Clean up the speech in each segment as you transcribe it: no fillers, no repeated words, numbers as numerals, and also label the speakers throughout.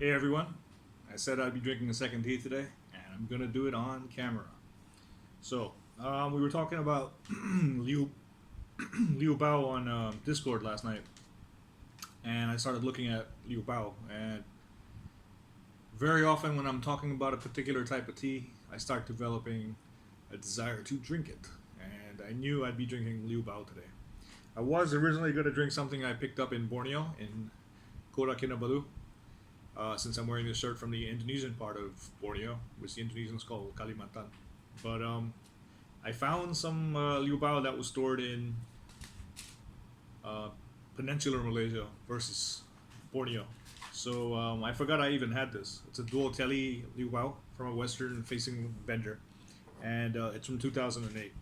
Speaker 1: Hey everyone, I said I'd be drinking a second tea today, and I'm gonna do it on camera. We were talking about Liubao on Discord last night, and I started looking at Liubao. And very often, when I'm talking about a particular type of tea, I start developing a desire to drink it. And I knew I'd be drinking Liubao today. I was originally going to drink something I picked up in Borneo, in Kota Kinabalu, since I'm wearing this shirt from the Indonesian part of Borneo, which the Indonesians call Kalimantan. But I found some liubao that was stored in uh, peninsular Malaysia versus Borneo. I forgot I even had this. It's a Duoteli liubao from a western-facing vendor, and it's from 2008.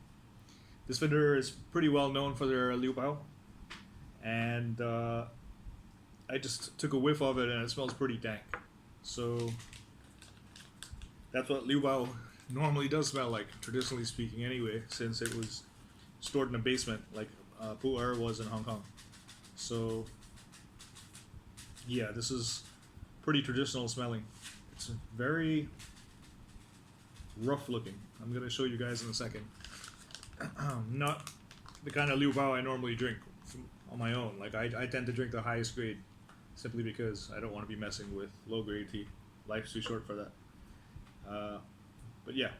Speaker 1: This vendor is pretty well known for their liubao, and I just took a whiff of it, and it smells pretty dank. So that's what Liubao normally does smell like, traditionally speaking, anyway, since it was stored in a basement like Pu'er was in Hong Kong. So yeah, this is pretty traditional smelling. It's very rough looking. I'm gonna show you guys in a second. Not the kind of Liubao I normally drink on my own. Like I tend to drink the highest grade simply because I don't want to be messing with low grade tea. Life's too short for that. Uh, but yeah,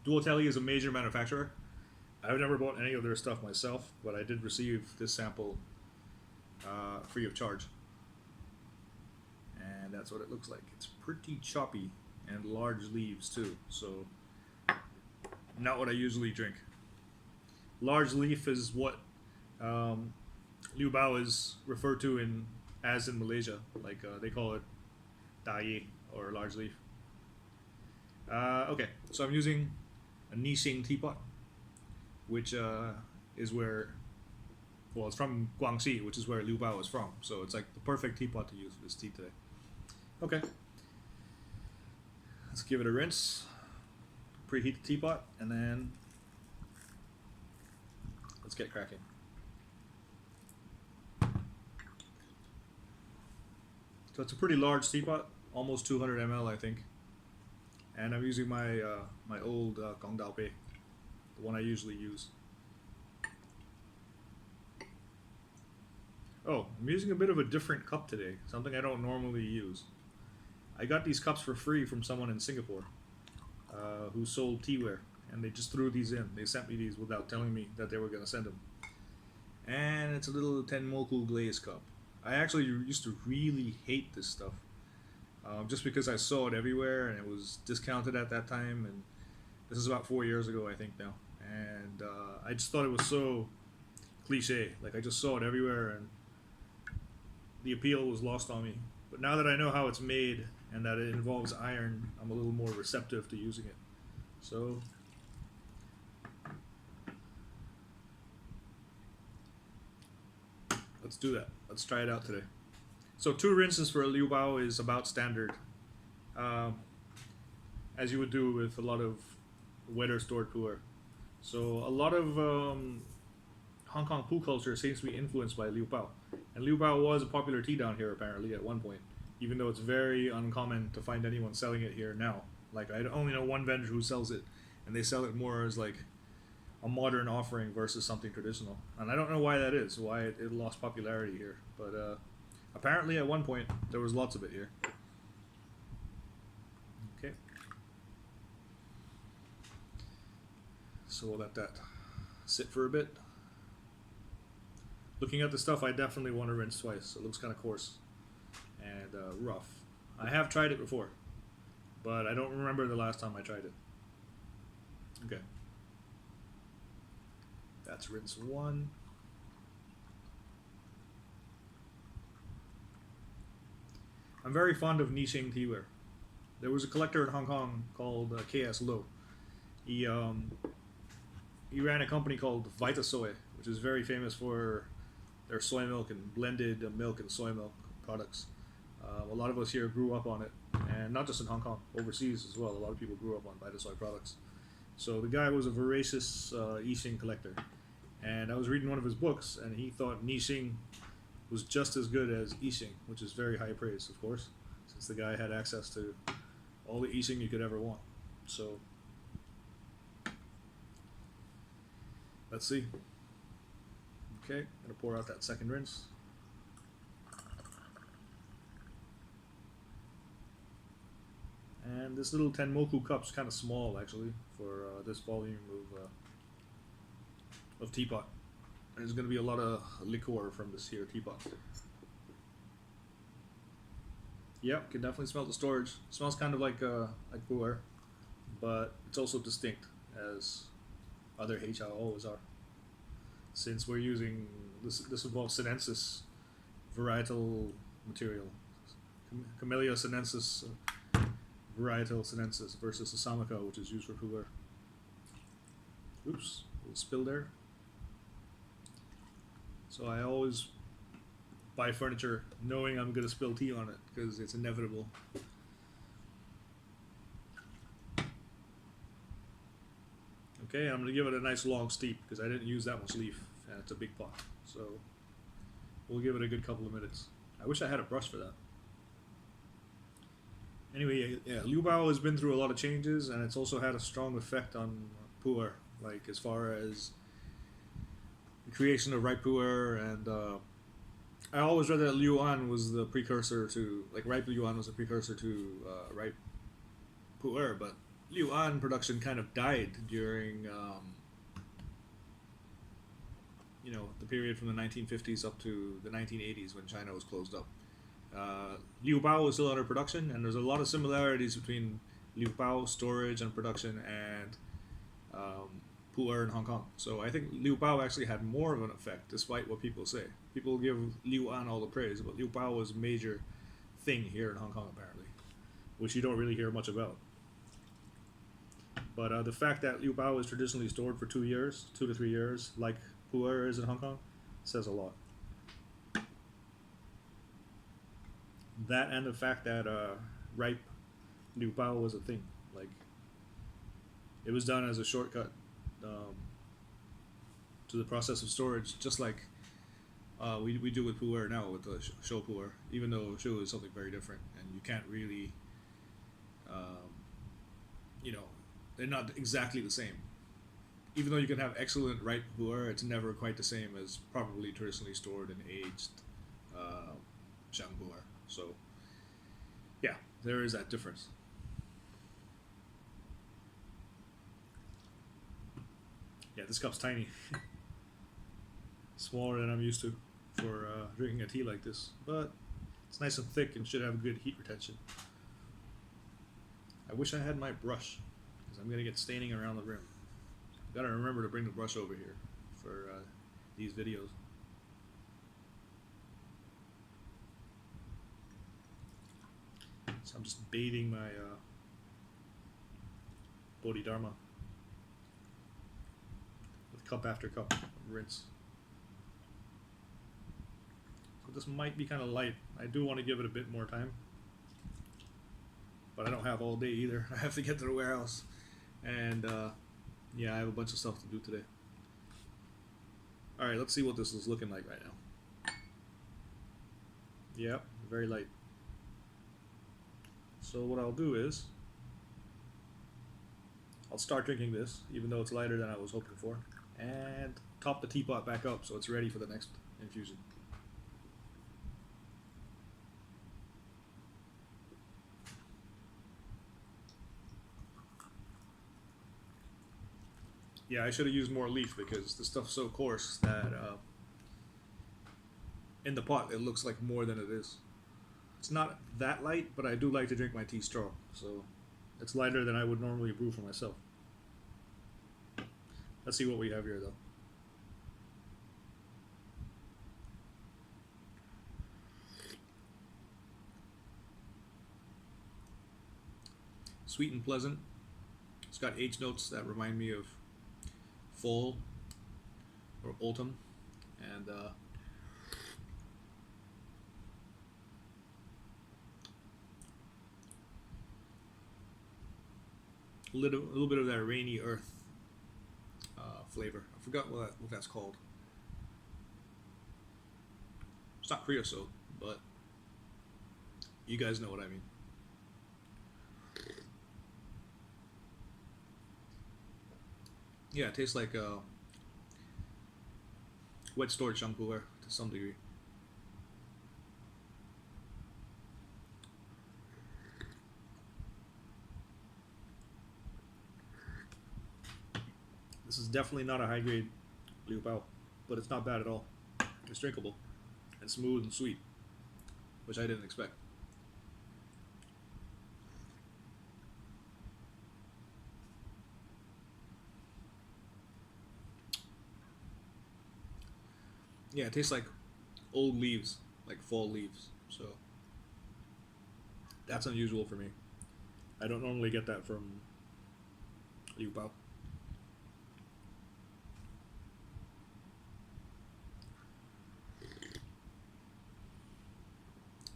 Speaker 1: Duoteli is a major manufacturer. I've never bought any of their stuff myself, but I did receive this sample free of charge. And that's what it looks like. It's pretty choppy and large leaves too, so not what I usually drink. Large leaf is what Liu Bao is referred to in Malaysia. Like they call it Dai or large leaf. Okay, so I'm using a Nixing teapot, which is where, well, it's from Guangxi, which is where Liu Bao is from. So it's like the perfect teapot to use for this tea today. Okay, let's give it a rinse. Preheat the teapot, and then let's get cracking. So it's a pretty large teapot, almost 200 ml, I think. And I'm using my old Gong Dao Bei, the one I usually use. Oh, I'm using a bit of a different cup today, something I don't normally use. I got these cups for free from someone in Singapore who sold teaware, and they just threw these in. They sent me these without telling me that they were going to send them. And it's a little Tenmoku glaze cup. I actually used to really hate this stuff, just because I saw it everywhere and it was discounted at that time. And this is about 4 years ago, I think now. And I just thought it was so cliche. Like I just saw it everywhere, and the appeal was lost on me. But now that I know how it's made and that it involves iron, I'm a little more receptive to using it. So let's do that. Let's try it out today. So 2 rinses for a Liu Bao is about standard, um, as you would do with a lot of wetter stored pu'er. So a lot of Hong Kong poo culture seems to be influenced by Liu Bao. And Liu Bao was a popular tea down here apparently at one point, even though it's very uncommon to find anyone selling it here now. Like I only know one vendor who sells it, and they sell it more as like a modern offering versus something traditional. And I don't know why that is, why it lost popularity here. But apparently at one point there was lots of it here. Okay. So we'll let that sit for a bit. Looking at the stuff, I definitely want to rinse twice. It looks kind of coarse and rough. I have tried it before, but I don't remember the last time I tried it. Okay. That's rinse 1. I'm very fond of Nixing teaware. There was a collector in Hong Kong called K.S. Low. He ran a company called Vitasoy, which is very famous for their soy milk and blended milk and soy milk products. A lot of us here grew up on it, and not just in Hong Kong, overseas as well. A lot of people grew up on Vitasoy products. So the guy was a voracious Yixing collector, and I was reading one of his books, and he thought Nixing was just as good as Yixing, which is very high praise, of course, since the guy had access to all the Yixing you could ever want. So let's see. Okay, gonna pour out that second rinse. And this little Tenmoku cup's kind of small, actually, for this volume of teapot. There's going to be a lot of liqueur from this here teapot. Yep, can definitely smell the storage. It smells kind of like pu'er, but it's also distinct, as other heicha always are. Since we're using this involves sinensis varietal material, Camellia sinensis. Varietal sinensis versus the Samaka, which is used for pu'er. Oops, a little spill there. So I always buy furniture knowing I'm going to spill tea on it because it's inevitable. Okay, I'm going to give it a nice long steep because I didn't use that much leaf and it's a big pot. So we'll give it a good couple of minutes. I wish I had a brush for that. Anyway, yeah, Liubao has been through a lot of changes, and it's also had a strong effect on pu'er, like as far as the creation of ripe pu'er, and I always read that Liuan was the precursor to, like ripe Liuan was a precursor to ripe pu'er, but Liuan production kind of died during, the period from the 1950s up to the 1980s when China was closed up. Liubao is still under production, and there's a lot of similarities between Liubao storage and production and pu'er in Hong Kong. So I think Liubao actually had more of an effect, despite what people say. People give Liuan all the praise, but Liubao was a major thing here in Hong Kong, apparently, which you don't really hear much about. But the fact that Liubao is traditionally stored for 2 years, 2 to 3 years, like pu'er is in Hong Kong, says a lot. That and the fact that ripe Liubao was a thing. Like, it was done as a shortcut to the process of storage, just like we do with pu'er now with the show pu'er, even though show is something very different, and you can't really, they're not exactly the same. Even though you can have excellent ripe pu'er, it's never quite the same as probably traditionally stored and aged shang pu'er. So, yeah, there is that difference. Yeah, this cup's tiny. Smaller than I'm used to for drinking a tea like this. But it's nice and thick and should have good heat retention. I wish I had my brush, because I'm going to get staining around the rim. I've got to remember to bring the brush over here for these videos. So I'm just bathing my Bodhidharma with cup after cup of rinse. So this might be kind of light. I do want to give it a bit more time, but I don't have all day either. I have to get to the warehouse, and yeah, I have a bunch of stuff to do today. Alright, let's see what this is looking like right now. Yep, very light. So what I'll do is, I'll start drinking this, even though it's lighter than I was hoping for, and top the teapot back up so it's ready for the next infusion. Yeah, I should have used more leaf because the stuff's so coarse that in the pot it looks like more than it is. It's not that light, but I do like to drink my tea strong, so it's lighter than I would normally brew for myself. Let's see what we have here, though. Sweet and pleasant. It's got H notes that remind me of fall or autumn, and a little bit of that rainy earth flavor. I forgot what that's called. It's not creosote, but you guys know what I mean. Yeah, it tastes like wet storage shampoo to some degree. This is definitely not a high grade Liubao, but it's not bad at all. It's drinkable and smooth and sweet, which I didn't expect. Yeah, it tastes like old leaves, like fall leaves. So that's unusual for me. I don't normally get that from Liubao.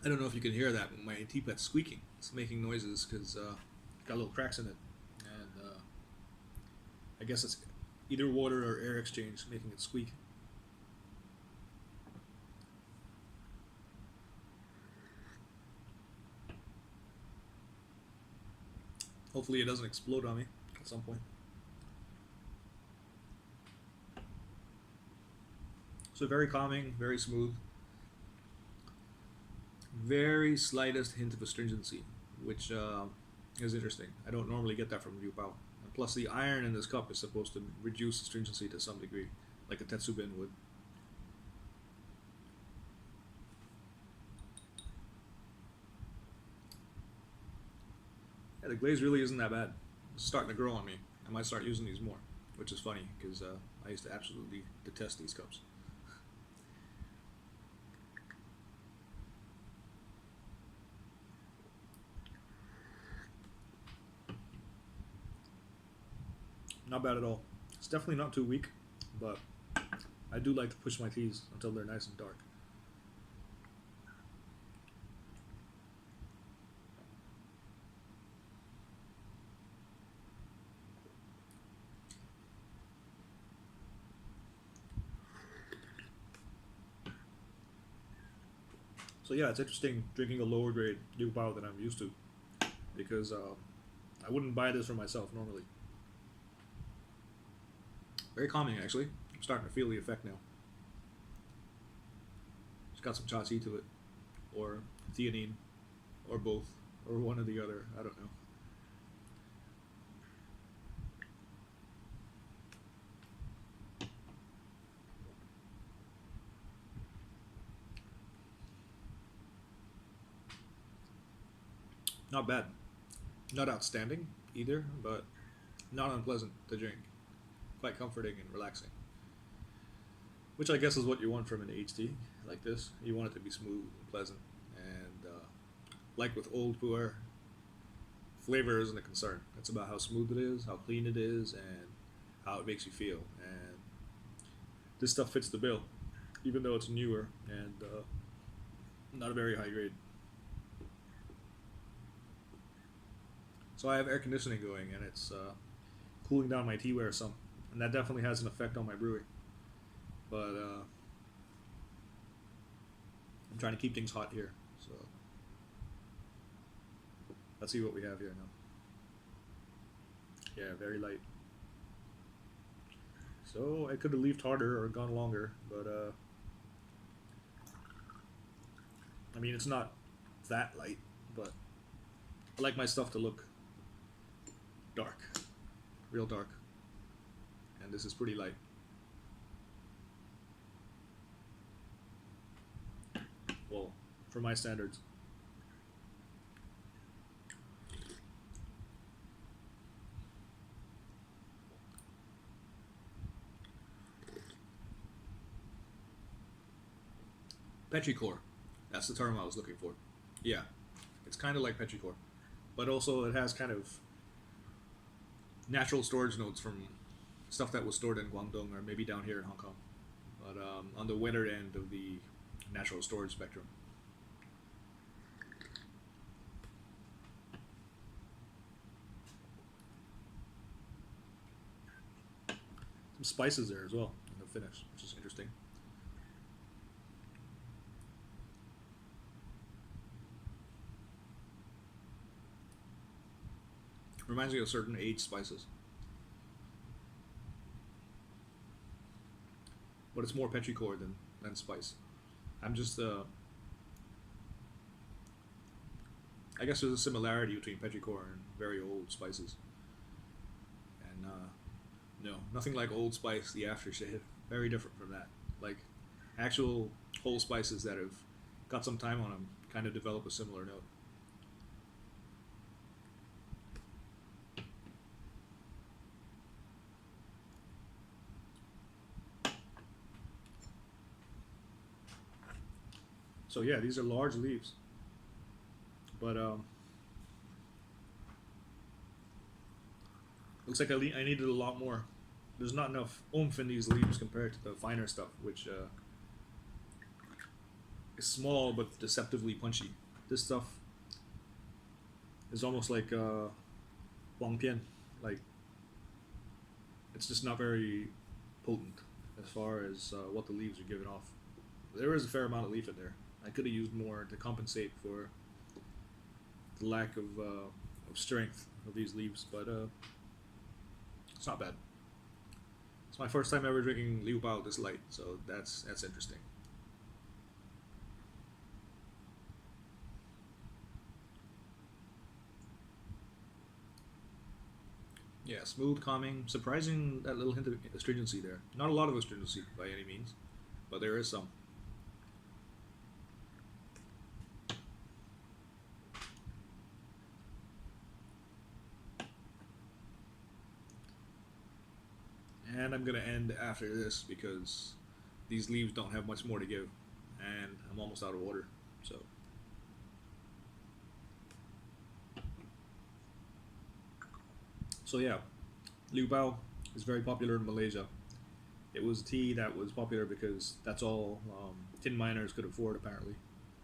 Speaker 1: I don't know if you can hear that, but my teapot's squeaking. It's making noises because got little cracks in it, and I guess it's either water or air exchange making it squeak. Hopefully, it doesn't explode on me at some point. So very calming, very smooth, very slightest hint of astringency, which is interesting. I don't normally get that from Liu Bao. And plus, the iron in this cup is supposed to reduce astringency to some degree, like a Tetsubin would. Yeah, the glaze really isn't that bad. It's starting to grow on me. I might start using these more, which is funny because I used to absolutely detest these cups. Not bad at all. It's definitely not too weak, but I do like to push my teas until they're nice and dark. So yeah, it's interesting drinking a lower grade Liu Bao than I'm used to because I wouldn't buy this for myself normally. Very calming actually. I'm starting to feel the effect now. It's got some cha to it, or theanine, or both, or one or the other. I don't know. Not bad. Not outstanding either, but not unpleasant to drink. Quite comforting and relaxing. Which I guess is what you want from an HT like this. You want it to be smooth and pleasant. And like with old puer, flavor isn't a concern. It's about how smooth it is, how clean it is, and how it makes you feel. And this stuff fits the bill, even though it's newer and not a very high grade. So I have air conditioning going, and it's cooling down my teaware some, and that definitely has an effect on my brewing. But I'm trying to keep things hot here, so let's see what we have here now. Yeah, very light. So I could have left harder or gone longer, but I mean it's not that light, but I like my stuff to look dark, real dark, and this is pretty light. Well, for my standards. Petrichor. That's the term I was looking for. Yeah, it's kind of like petrichor, but also it has kind of natural storage notes from stuff that was stored in Guangdong or maybe down here in Hong Kong, but on the wetter end of the natural storage spectrum. Some spices there as well in the finish, which is interesting. Reminds me of certain aged spices, but it's more petrichor than spice. I'm just I guess there's a similarity between petrichor and very old spices, and no, nothing like Old Spice, the aftershave. Very different from that. Like actual whole spices that have got some time on them kind of develop a similar note. So yeah, these are large leaves, but looks like I needed a lot more. There's not enough oomph in these leaves compared to the finer stuff, which is small but deceptively punchy. This stuff is almost like Wang Pian. Like it's just not very potent as far as what the leaves are giving off. There is a fair amount of leaf in there. I could have used more to compensate for the lack of strength of these leaves, but it's not bad. It's my first time ever drinking Liubao this light, so that's interesting. Yeah, smooth, calming, surprising that little hint of astringency there. Not a lot of astringency by any means, but there is some. And I'm gonna end after this because these leaves don't have much more to give, and I'm almost out of water. So yeah, Liu Bao is very popular in Malaysia. It was a tea that was popular because that's all tin miners could afford, apparently,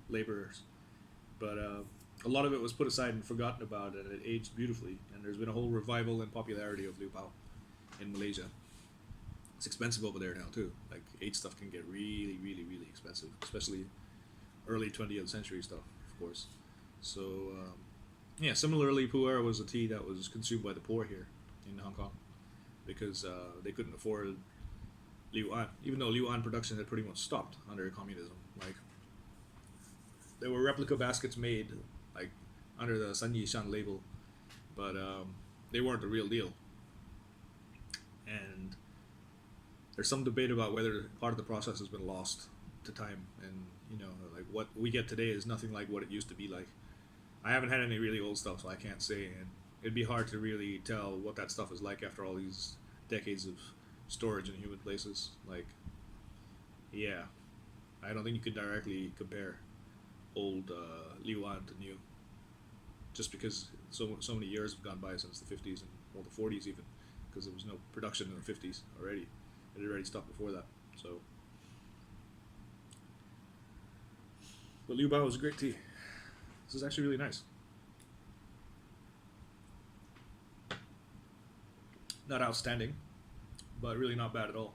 Speaker 1: laborers. But a lot of it was put aside and forgotten about, and it aged beautifully. And there's been a whole revival and popularity of Liu Bao in Malaysia. It's expensive over there now too. Like aged stuff can get really, really, really expensive, especially early 20th century stuff, of course. So yeah, similarly, pu'er was a tea that was consumed by the poor here in Hong Kong because they couldn't afford Liu An, even though Liu An production had pretty much stopped under communism. Like there were replica baskets made like under the San Yishan label, but they weren't the real deal. And there's some debate about whether part of the process has been lost to time, and like what we get today is nothing like what it used to be like. I haven't had any really old stuff, so I can't say, and it'd be hard to really tell what that stuff is like after all these decades of storage in humid places. Like, yeah, I don't think you could directly compare old Liuan to new, just because so many years have gone by since the 50s and well the 40s even, because there was no production in the 50s already. It had already stopped before that. So, but Liu Bao was a great tea. This is actually really nice. Not outstanding, but really not bad at all.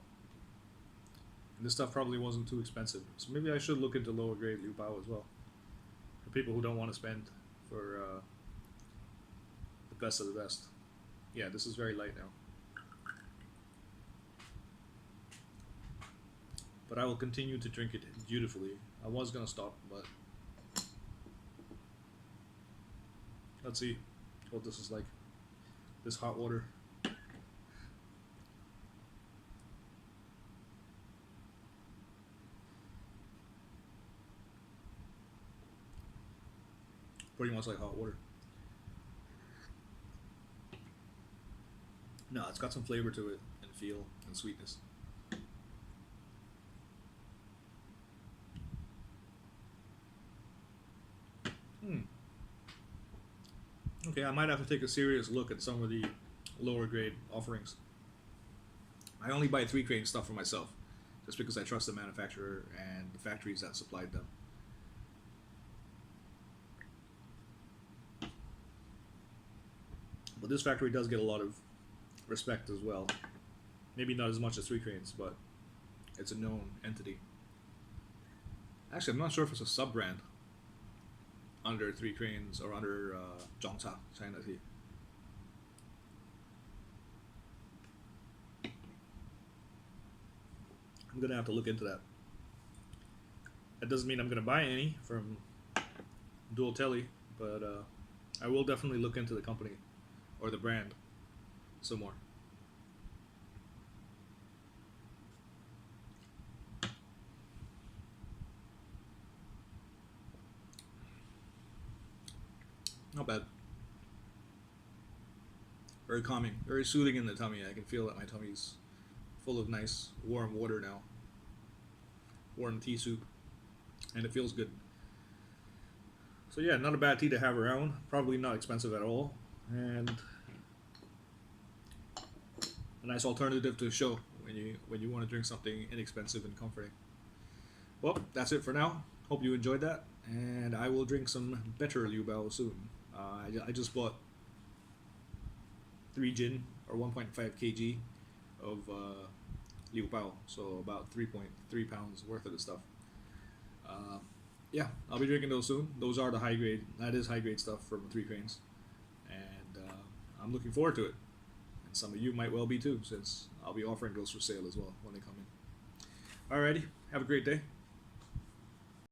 Speaker 1: And this stuff probably wasn't too expensive, so maybe I should look into lower grade Liu Bao as well for people who don't want to spend for the best of the best. Yeah, this is very light now. But I will continue to drink it dutifully. I was gonna stop, but let's see what this is like. This hot water. Pretty much like hot water. No, it's got some flavor to it and feel and sweetness. Okay, I might have to take a serious look at some of the lower grade offerings. I only buy 3 crane stuff for myself, just because I trust the manufacturer and the factories that supplied them. But this factory does get a lot of respect as well. Maybe not as much as 3 cranes, but it's a known entity. Actually, I'm not sure if it's a sub brand under 3 cranes or under Zhongcha China Tea. I'm gonna have to look into that. That doesn't mean I'm gonna buy any from Duoteli, but I will definitely look into the company or the brand some more. Not bad. Very calming, very soothing in the tummy. I can feel that my tummy's full of nice warm water now, warm tea soup, and it feels good. So yeah, not a bad tea to have around. Probably not expensive at all, and a nice alternative to show when you want to drink something inexpensive and comforting. Well, that's it for now. Hope you enjoyed that, and I will drink some better Liubao soon. I just bought 3 gin or 1.5 kg of Liubao, so about 3.3 pounds worth of the stuff. Uh, yeah, I'll be drinking those soon. Those are the high grade. That is high grade stuff from Three Cranes, and I'm looking forward to it. And some of you might well be too, since I'll be offering those for sale as well when they come in. Alrighty, have a great day.